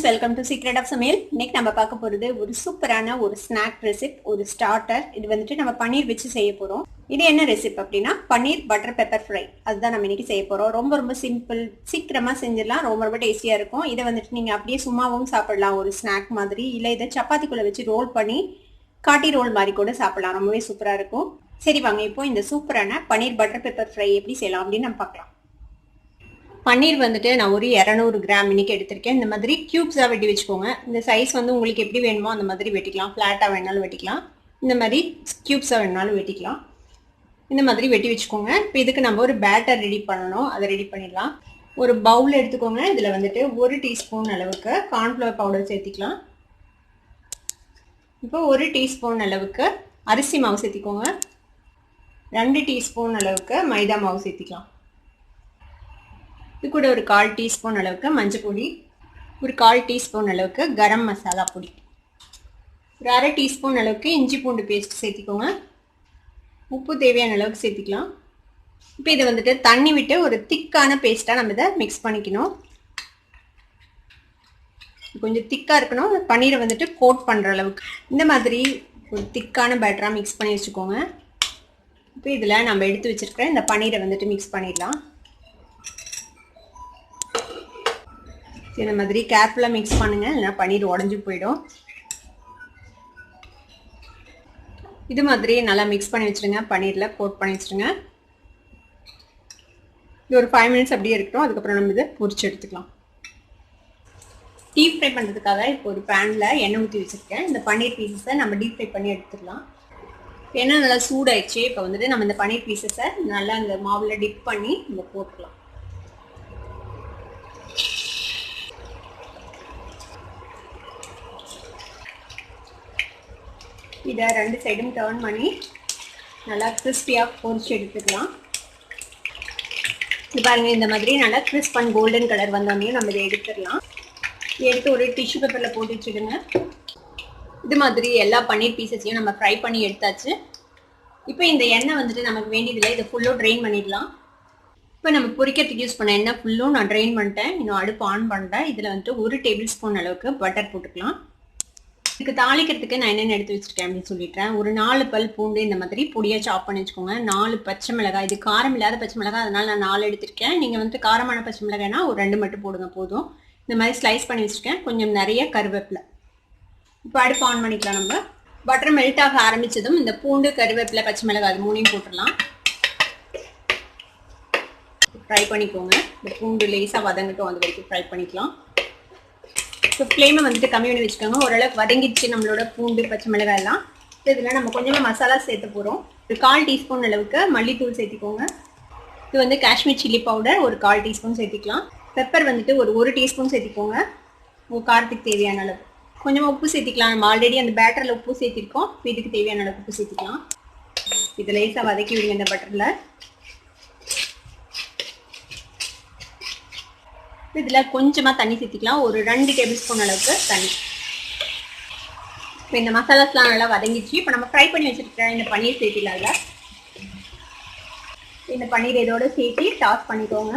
Friends, welcome to secret of சமையல். இன்னைக்கு நம்ம பார்க்க போகிறது ஒரு சூப்பரான ஒரு ஸ்நாக் ரெசிப், ஒரு ஸ்டார்டர். இது வந்துட்டு நம்ம பன்னீர் வச்சு செய்ய போகிறோம். இது என்ன ரெசிப் அப்படின்னா பன்னீர் பட்டர் பெப்பர் ஃப்ரை. அதுதான் நம்ம இன்னைக்கு செய்ய போகிறோம். ரொம்ப ரொம்ப சிம்பிள், சீக்கிரமாக செஞ்சிடலாம், ரொம்ப ரொம்ப டேஸ்டியாக இருக்கும். இதை வந்துட்டு நீங்கள் அப்படியே சும்மாவும் சாப்பிடலாம், ஒரு ஸ்நாக் மாதிரி. இல்லை இதை சப்பாத்திக்குள்ளே வச்சு ரோல் பண்ணி காட்டி ரோல் மாதிரி கூட சாப்பிடலாம், ரொம்பவே சூப்பராக இருக்கும். சரி வாங்க, இப்போ இந்த சூப்பரான பன்னீர் பட்டர் பெப்பர் ஃப்ரை எப்படி செய்யலாம் அப்படின்னு நம்ம பார்க்கலாம். பன்னீர் வந்துட்டு நான் ஒரு 200 கிராம் இன்னைக்கு எடுத்திருக்கேன். இந்த மாதிரி கியூப்ஸாக வெட்டி வச்சுக்கோங்க. இந்த சைஸ் வந்து உங்களுக்கு எப்படி வேணுமோ அந்த மாதிரி வெட்டிக்கலாம். ஃப்ளாட்டாக வேணாலும் வெட்டிக்கலாம், இந்த மாதிரி கியூப்ஸாக வேணாலும் வெட்டிக்கலாம். இந்த மாதிரி வெட்டி வச்சுக்கோங்க. இப்போ இதுக்கு நம்ம ஒரு பேட்டர் ரெடி பண்ணணும், அதை ரெடி பண்ணிடலாம். ஒரு பவுல் எடுத்துக்கோங்க. இதில் வந்துட்டு 1 டீஸ்பூன் அளவுக்கு கார்ன்ஃப்ளவர் பவுடர் சேர்த்திக்கலாம். இப்போ 1 டீஸ்பூன் அளவுக்கு அரிசி மாவு சேர்த்திக்கோங்க. 2 டீஸ்பூன் அளவுக்கு மைதா மாவு சேர்த்திக்கலாம். இது கூட ஒரு 1/4 டீஸ்பூன் அளவுக்கு மஞ்சள் பொடி, ஒரு 1/4 டீஸ்பூன் அளவுக்கு கரம் மசாலா பொடி, ஒரு 1/2 டீஸ்பூன் அளவுக்கு இஞ்சி பூண்டு பேஸ்ட் சேர்த்திக்கோங்க. உப்பு தேவையான அளவுக்கு சேர்த்திக்கலாம். இப்போ இதை வந்துட்டு தண்ணி விட்டு ஒரு திக்கான பேஸ்ட்டாக நம்ம இதை மிக்ஸ் பண்ணிக்கணும். கொஞ்சம் திக்காக இருக்கணும். பன்னீரை வந்துட்டு கோட் பண்ணுற அளவுக்கு இந்த மாதிரி ஒரு திக்கான பேட்டராக மிக்ஸ் பண்ணி வச்சுக்கோங்க. இப்போ இதில் நம்ம எடுத்து வச்சுருக்கிற இந்த பன்னீரை வந்துட்டு மிக்ஸ் பண்ணிடலாம். இந்த மாதிரி கேர்ஃபுல்லாக மிக்ஸ் பண்ணுங்க, இல்லைனா பன்னீர் உடஞ்சி போயிடும். இது மாதிரி நல்லா மிக்ஸ் பண்ணி வச்சுருங்க, பன்னீரில் கோட் பண்ணி வச்சுருங்க. இது ஒரு 5 மினிட்ஸ் அப்படியே இருக்கட்டும். அதுக்கப்புறம் நம்ம இதை பொரிச்சு எடுத்துக்கலாம். டீப் ஃப்ரை பண்ணுறதுக்காக இப்போ ஒரு பேனில் எண்ணெய் ஊற்றி வச்சுருக்கேன். இந்த பன்னீர் பீசஸை நம்ம டீப் ஃப்ரை பண்ணி எடுத்துக்கலாம். எண்ணெய் நல்லா சூடாயிடுச்சு. இப்போ வந்துட்டு நம்ம இந்த பன்னீர் பீசஸை நல்லா இந்த மாவில் டிப் பண்ணி நம்ம போட்டுக்கலாம். இதை 2 சைடும் டர்ன் பண்ணி நல்லா கிறிஸ்பியாக பொரிச்சு எடுத்துக்கலாம். இது பாருங்கள், இந்த மாதிரி நல்லா கிறிஸ்ப் அண்ட் கோல்டன் கலர் வந்தோடனே நம்ம இதை எடுத்துடலாம். எடுத்து ஒரு டிஷ்யூ பேப்பரில் போட்டு வச்சுடுங்க. இது மாதிரி எல்லா பன்னீர் பீசஸையும் நம்ம ஃப்ரை பண்ணி எடுத்தாச்சு. இப்போ இந்த எண்ணெய் வந்துட்டு நமக்கு வேண்டியதில்லை, இதை ஃபுல்லும் ட்ரெயின் பண்ணிடலாம். இப்போ நம்ம பொரிக்கிறதுக்கு யூஸ் பண்ண எண்ணெய் ஃபுல்லும் நான் ட்ரெயின் பண்ணிட்டேன். இன்னும் அடுப்பு ஆன் பண்ணிட்டேன். இதில் வந்துட்டு 1 டேபிள் ஸ்பூன் அளவுக்கு பட்டர் போட்டுக்கலாம். இதுக்கு தாளிக்கிறதுக்கு நான் என்னென்ன எடுத்து வச்சுருக்கேன் அப்படின்னு சொல்லிட்டேன். ஒரு 4 பல் பூண்டு இந்த மாதிரி பொடியாக சாப் பண்ணி வச்சுக்கோங்க. 4 பச்சை மிளகாய், இது காரம் இல்லாத பச்சை மிளகாய், அதனால் நான் 4 எடுத்திருக்கேன். நீங்கள் வந்துட்டு காரமான பச்சை மிளகாய்னா ஒரு 2 மட்டும் போடுங்க போதும். இந்த மாதிரி ஸ்லைஸ் பண்ணி வச்சுருக்கேன். கொஞ்சம் நிறைய கருவேப்பிலை. இப்போ அடுப்பு ஆன் பண்ணிக்கலாம். நம்ம பட்டர் மெல்ட் ஆக ஆரம்பித்ததும் இந்த பூண்டு, கருவேப்பிலை, பச்சை மிளகாய் அது 3 போட்டுடலாம். ஃப்ரை பண்ணிக்கோங்க. இந்த பூண்டு லேசாக வதங்கட்டும், அது வரைக்கும் ஃப்ரை பண்ணிக்கலாம். ஸோ ஃப்ளேமை வந்துட்டு கம்மி பண்ணி வச்சுக்கோங்க. ஓரளவுக்கு வதங்கிடுச்சு நம்மளோட பூண்டு, பச்சை மிளகாய் எல்லாம். இதில் நம்ம கொஞ்சமாக மசாலா சேர்த்து போகிறோம். ஒரு 1/4 டீஸ்பூன் அளவுக்கு மல்லித்தூள் சேர்த்திக்கோங்க. இது வந்து காஷ்மீர் சில்லி பவுடர் ஒரு 1/4 டீஸ்பூன் சேர்த்திக்கலாம். பெப்பர் வந்துட்டு ஒரு 1 டீஸ்பூன் சேர்த்திக்கோங்க. உங்கள் காரத்துக்கு தேவையான அளவு. கொஞ்சமாக உப்பு சேர்த்திக்கலாம். நம்ம ஆல்ரெடி அந்த பேட்டரில் உப்பு சேர்த்திருக்கோம். இதுக்கு தேவையான அளவுக்கு உப்பு சேர்த்திக்கலாம். இது லேசாக வதக்கி விடுங்க இந்த பட்டரில். இதில் கொஞ்சமாக தண்ணி சேர்த்திக்கலாம். ஒரு 2 டேபிள் ஸ்பூன் அளவுக்கு தண்ணி. இப்போ இந்த மசாலாஸ்லாம் நல்லா வதங்கிச்சு. இப்போ நம்ம ஃப்ரை பண்ணி வச்சுருக்க இந்த பன்னீர் சேர்த்திடல. இந்த பன்னீர் இதோட சேர்த்து டாஸ் பண்ணிக்கோங்க.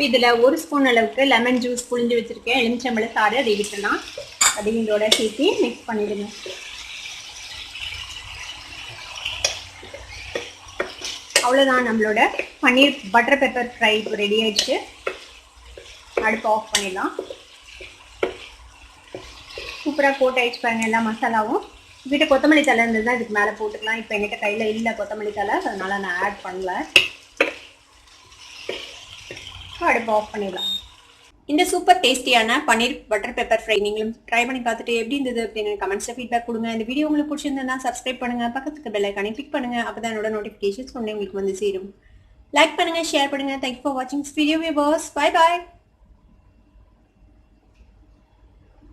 இதில் 1 ஸ்பூன் அளவுக்கு லெமன் ஜூஸ் புழிஞ்சு வச்சுருக்கேன். எலுமிச்சம்பழ சாறு அதை விட்டுலாம். அதையும் இதோட சேர்த்து மிக்ஸ் பண்ணிவிடுங்க. அவ்வளோதான், நம்மளோட பன்னீர் பட்டர் பெப்பர் ஃப்ரை ரெடி ஆயிடுச்சு. அடுப்பு ஆஃப் பண்ணிடலாம். சூப்பராக கோட் ஆயிடுச்சு பாருங்கள் எல்லா மசாலாவும். வீட்டை கொத்தமல்லி தலை இருந்தது தான் இதுக்கு மேலே போட்டுக்கலாம். இப்போ எங்கிட்ட கையில் இல்லை கொத்தமல்லி தலை, அதனால் நான் ஆட் பண்ணல. அடுப்பு ஆஃப் பண்ணிடலாம். இந்த சூப்பர் டேஸ்டியான பன்னீர் பட்டர் பெப்பர் ஃப்ரை நீங்களும் ட்ரை பண்ணி பார்த்துட்டு எப்படி இருந்தது அப்படின்னு கமெண்ட்ஸில் ஃபீட்பேக் கொடுங்க. இந்த வீடியோ உங்களுக்கு பிடிச்சிருந்தா சப்ஸ்கிரைப் பண்ணுங்கள், பக்கத்துக்கு பெல் ஐக்கானை கிளிக் பண்ணுங்கள். அப்போ தான் என்னோட நோட்டிஃபிகேஷன்ஸ் உங்களுக்கு வந்து சேரும். லைக் பண்ணுங்கள், ஷேர் பண்ணுங்கள். தேங்க்யூ ஃபார் வாட்சிங் this video viewers. Bye bye.